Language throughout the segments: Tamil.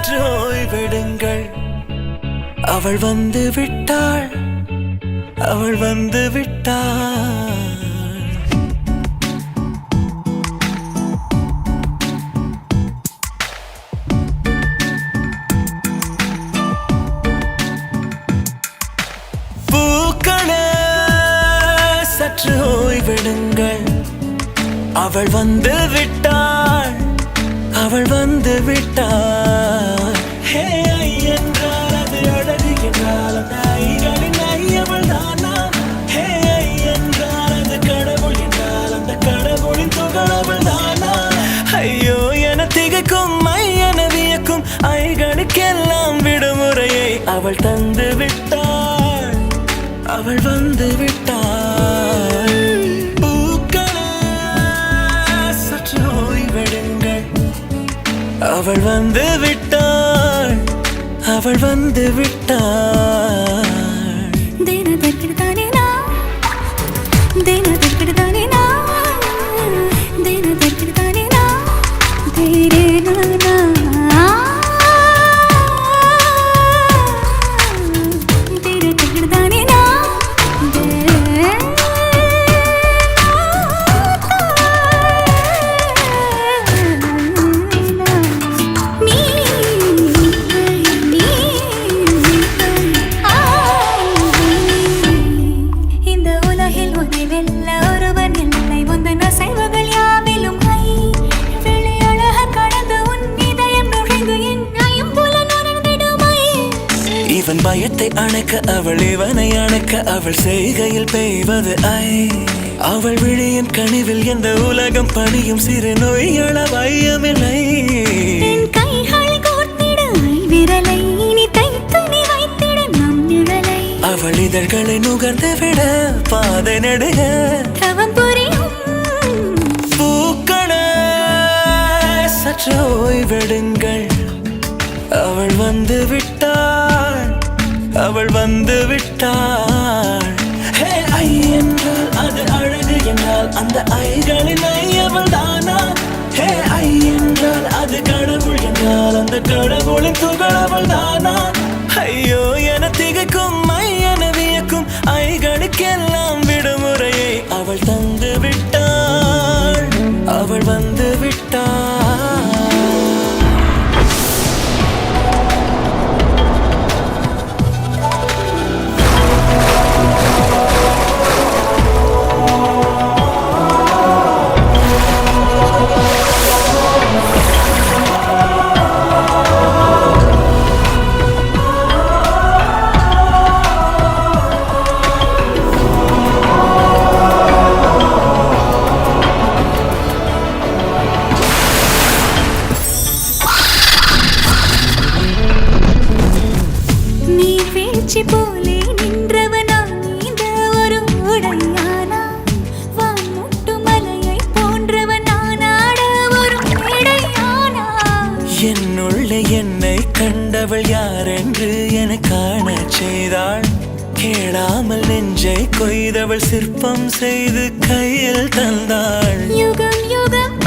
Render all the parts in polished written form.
சற்று ஓய்வெடுங்கள். அவள் வந்து விட்டாள், அவள் வந்து விட்டாள். பூக்களே சற்று ஓய்வெடுங்கள். அவள் வந்து விட்டாள், அவள் வந்து விட்டாள். ஹே ஐ என்றால் அது அழகு என்றால் அந்த ஐகளின் ஐ அவள் தானா? ஹே ஐ என்றால் அது கடவுள் என்றால் அந்த கடவுளின் துகள் அவள் தானா? ஐயோ என திகைக்கும் ஐ என வியக்கும் ஐகளுக்கெல்லாம் விடுமுறையை அவள் தந்து விட்டாள், அவள் வந்து விட்டாள். அவள் வந்து விட்டாள், அவள் வந்து விட்டாள். இவன் பயத்தை அணைக்க அவள் இவனை அணைக்க அவள் செய்கையில் பெய்வது ஐ. அவள் விழியின் கனிவில் எந்த உலகம் பணியும் சிறு நோய்கள வையமில்லை. அவள் இதழ்களை நுகர்ந்து விட பாதை நடுக பூக்களே சற்று ஓய்வெடுங்கள். அவள் வந்து விட்டாள், அவள் வந்து விட்டாள். ஹே ஐ என்றால் அது அழகு என்றால் அந்த ஐகளின் ஐ அவள் தானா? ஹே ஐ என்றால் அது கடவுள் என்றால் அந்த கடவுளின் துகள் அவள் தானா? ஐயோ என திகைக்கும் ஐ என வியக்கும் ஐகளுக்கெல்லாம் விடுமுறையை அவள் தந்து விட்டாள், அவள் வந்து விட்டாள். போலே நின்றவனா நீந்த ஒரு உடையானா? வான்முட்டு மலையை போன்றவனானாட ஒரு மேடையானா? என்னுள்ள என்னை கண்டவள் யாரென்று என காண செய்தாள். கேளாமல் நெஞ்சை கொய்தவள் சிற்பம் செய்து கையில் தந்தாள். யுகம் யுகம்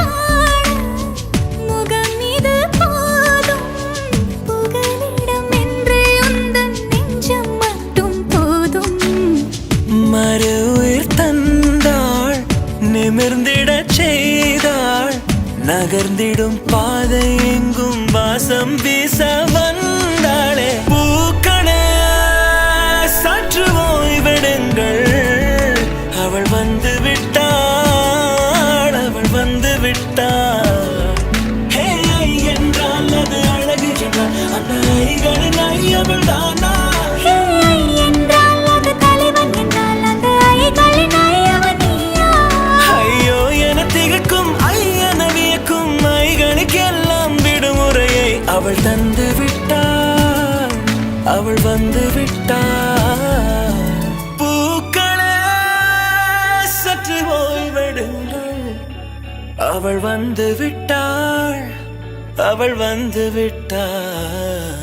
நிமிர்ந்திடச் செய்தாள். நகர்ந்திடும் பாதை எங்கும் வாசம் வீச வந்தாளே. பூக்களே சற்று ஓய்வெடுங்கள். அவள் வந்து விட்டாள், அவள் வந்து விட்டாள். ஹே ஐ என்றால் அது அழகு என்றால் அந்த ஐகளின் ஐ அவள் தானா? அவள் தந்து விட்டாள், அவள் வந்து விட்டாள். பூக்களே சற்று ஓய்வெடுங்கள். அவள் வந்து விட்டாள், அவள் வந்து விட்டாள்.